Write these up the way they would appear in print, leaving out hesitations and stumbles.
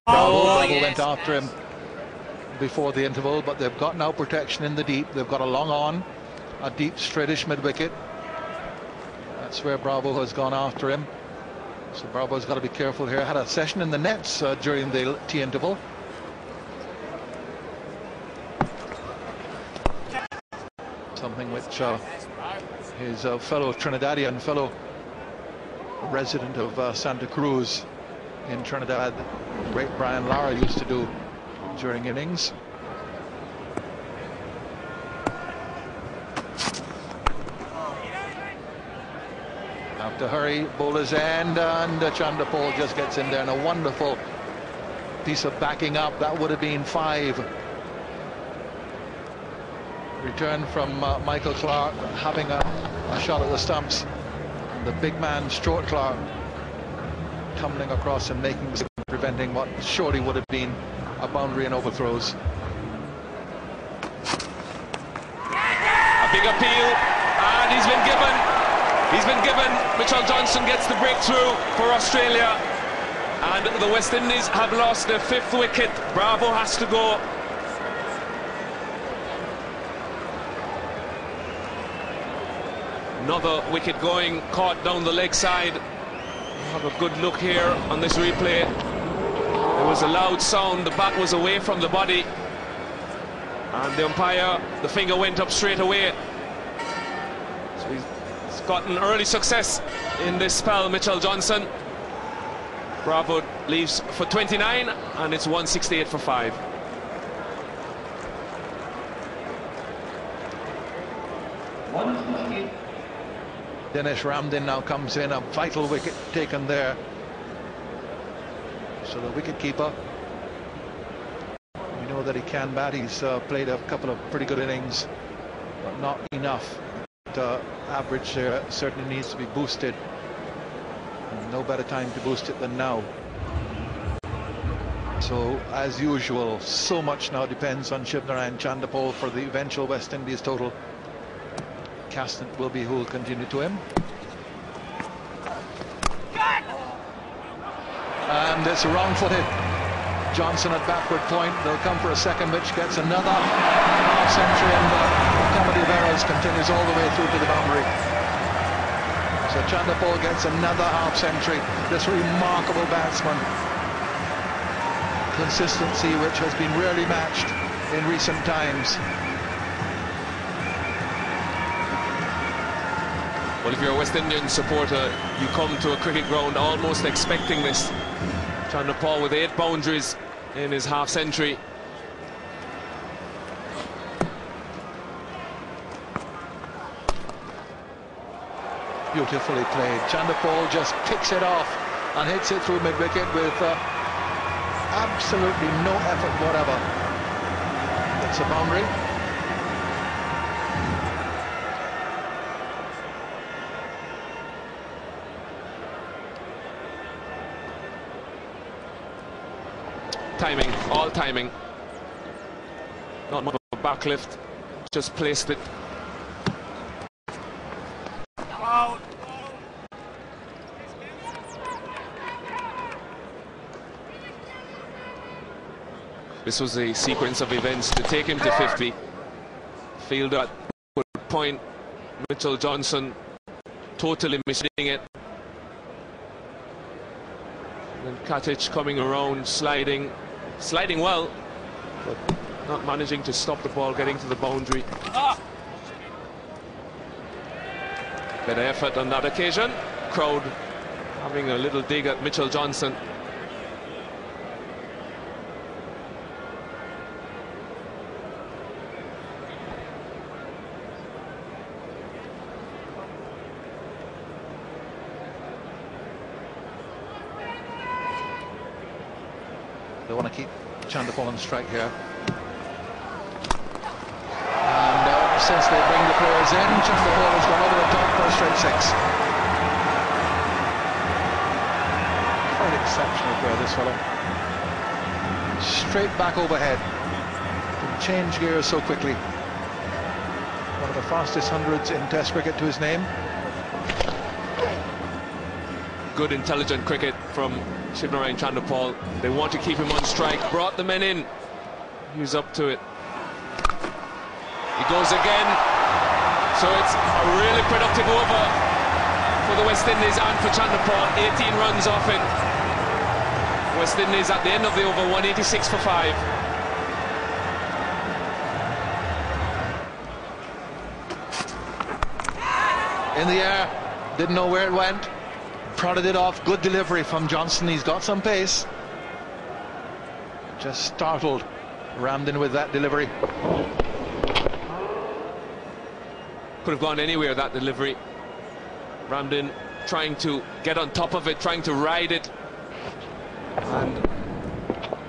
Bravo went after him before the interval, but they've got now protection in the deep. They've got a long on, a deep straightish mid-wicket. That's where Bravo has gone after him. So Bravo's got to be careful here. Had a session in the nets during the tea interval. Something which his fellow Trinidadian, fellow resident of Santa Cruz in Trinidad, great Brian Lara, used to do during innings. Have to hurry, bowler's end, and Chandapol just gets in there, and a wonderful piece of backing up. That would have been 5. Return from Michael Clark, having a shot at the stumps, and the big man Stuart Clark tumbling across and preventing what surely would have been a boundary and overthrows. A big appeal, and he's been given. Mitchell Johnson gets the breakthrough for Australia, and the West Indies have lost their 5th wicket. Bravo has to go. Another wicket going, caught down the leg side. Have a good look here on this replay. There was a loud sound, the bat was away from the body, and the umpire, the finger went up straight away. So he's gotten early success in this spell, Mitchell Johnson. Bravo leaves for 29, and it's 168 for 5. Dinesh Ramdin now comes in, a vital wicket taken there. So the wicket-keeper, we know that he can bat. He's played a couple of pretty good innings, but not enough. The average there certainly needs to be boosted, and no better time to boost it than now. So as usual, so much now depends on Shivnarayan Chandapol for the eventual West Indies total. Castant will be who will continue to him. And it's a wrong-footed Johnson at backward point. They'll come for a second, which gets another half century, and the comedy of errors continues all the way through to the boundary. So Chandapol gets another half century. This remarkable batsman, consistency which has been rarely matched in recent times. Well, if you're a West Indian supporter, you come to a cricket ground almost expecting this. Chandapol with 8 boundaries in his half century. Beautifully played. Chandapol just picks it off and hits it through mid-wicket with absolutely no effort whatever. It's a boundary. Timing, all timing. Not much of a backlift, just placed it. Out. This was a sequence of events to take him to 50. Field at point, Mitchell Johnson totally missing it. And Katic coming around, sliding well, but not managing to stop the ball getting to the boundary. Better effort on that occasion. Crowd having a little dig at Mitchell Johnson. They want to keep Chandapol on strike here. And since they bring the players in, Chandapol has gone over the top for a straight 6. Quite exceptional player, this fellow. Straight back overhead. Can change gears so quickly. One of the fastest hundreds in Test cricket to his name. good, intelligent cricket from Shivnarine Chandapal. They want to keep him on strike. Brought the men in. He was up to it. He goes again. So it's a really productive over for the West Indies and for Chandapal. 18 runs off it. West Indies at the end of the over, 186 for 5. In the air, didn't know where it went, prodded it off. Good delivery from Johnson. He's got some pace. Just startled Ramden with that delivery. Could have gone anywhere, that delivery. Ramden trying to get on top of it, trying to ride it, and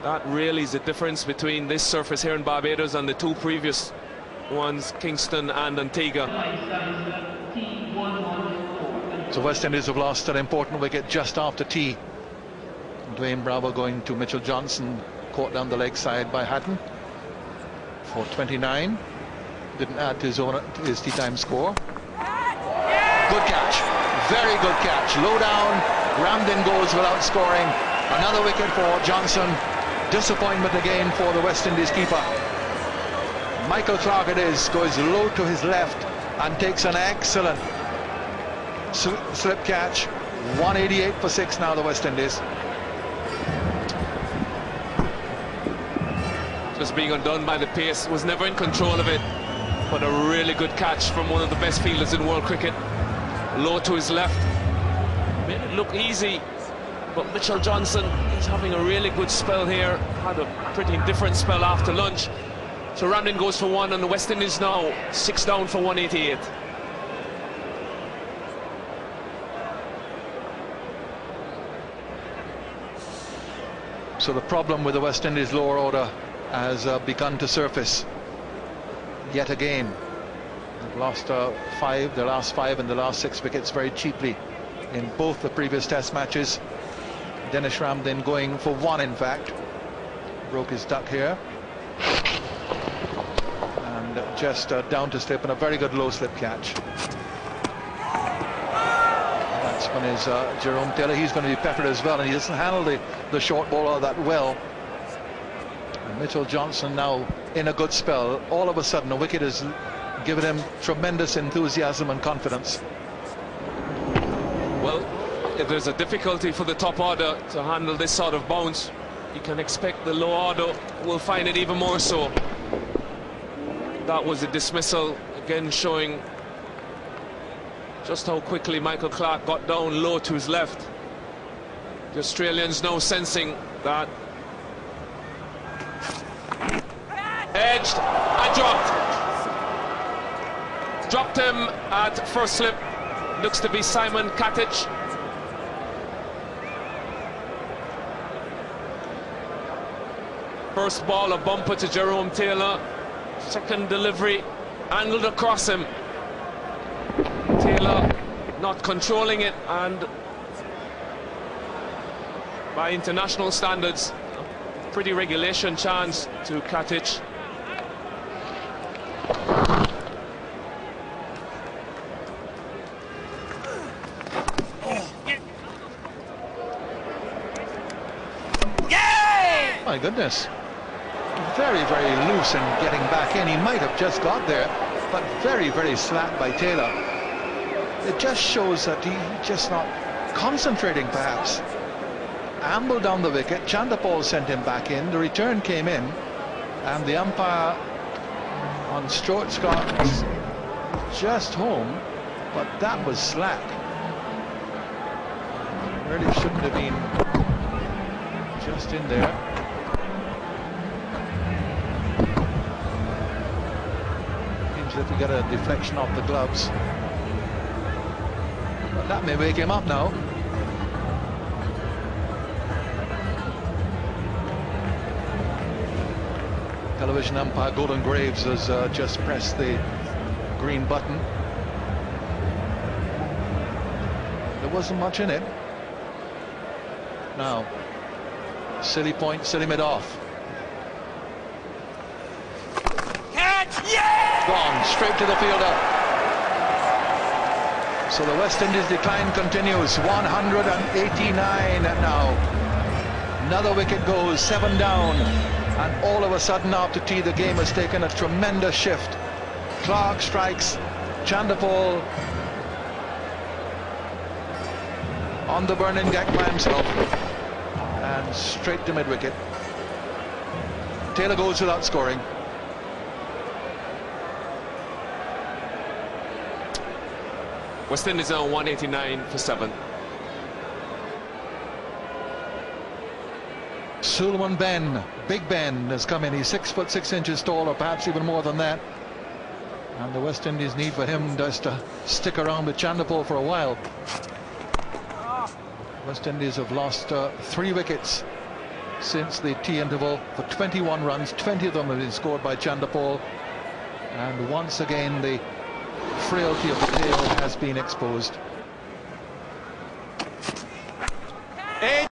that really is the difference between this surface here in Barbados and the two previous ones, Kingston and Antigua. So West Indies have lost an important wicket just after tea. Dwayne Bravo going to Mitchell Johnson, caught down the leg side by Hatton for 29. Didn't add to his tea time score. Good catch, very good catch. Low down, Ramden goes without scoring. Another wicket for Johnson. Disappointment again for the West Indies keeper. Michael Clarke it is, goes low to his left and takes an excellent slip catch. 188 for 6 now, the West Indies. Just being undone by the pace, was never in control of it, but a really good catch from one of the best fielders in world cricket. Low to his left, made it look easy, but Mitchell Johnson is having a really good spell here. Had a pretty indifferent spell after lunch. So Ramden goes for 1 and the West Indies now 6 down for 188. So the problem with the West Indies lower order has begun to surface yet again. They've lost their last 5 and the last 6 wickets very cheaply in both the previous test matches. Dinesh Ramden going for 1, in fact. Broke his duck here. And just down to slip, and a very good low slip catch. That's when is Jerome Taylor. He's going to be peppered as well, and he doesn't handle the short bowler that well. And Mitchell Johnson now in a good spell. All of a sudden, a wicket has given him tremendous enthusiasm and confidence. Well, if there's a difficulty for the top order to handle this sort of bounce, you can expect the low order will find it even more so. That was a dismissal, again showing just how quickly Michael Clarke got down low to his left. The Australians now sensing that. Edged and dropped. Dropped him at first slip. Looks to be Simon Katic. First ball, a bumper to Jerome Taylor. Second delivery, angled across him. Taylor not controlling it, and by international standards, a pretty regulation chance to Katic. My goodness. Very, very loose and getting back in. He might have just got there, but very, very slack by Taylor. It just shows that he's just not concentrating, perhaps. Ambled down the wicket. Chandapal sent him back in. The return came in, and the umpire on Stroke Scott was just home, but that was slack. Really shouldn't have been just in there. If we get a deflection off the gloves, but that may wake him up now. Television umpire Golden Graves has just pressed the green button. There wasn't much in it. Now, silly point, silly mid off. Gone straight to the fielder. So the West Indies decline continues. 189 now. Another wicket goes, 7 down. And all of a sudden after tea the game has taken a tremendous shift. Clark strikes, Chandapal on the burning deck by himself and straight to mid-wicket. Taylor goes without scoring. West Indies now 189 for 7. Sulman Ben, Big Ben has come in. He's 6'6" tall, or perhaps even more than that. And the West Indies need for him just to stick around with Chandapal for a while. West Indies have lost 3 wickets since the tea interval for 21 runs. 20 of them have been scored by Chandapal. And once again the frailty of the tail has been exposed.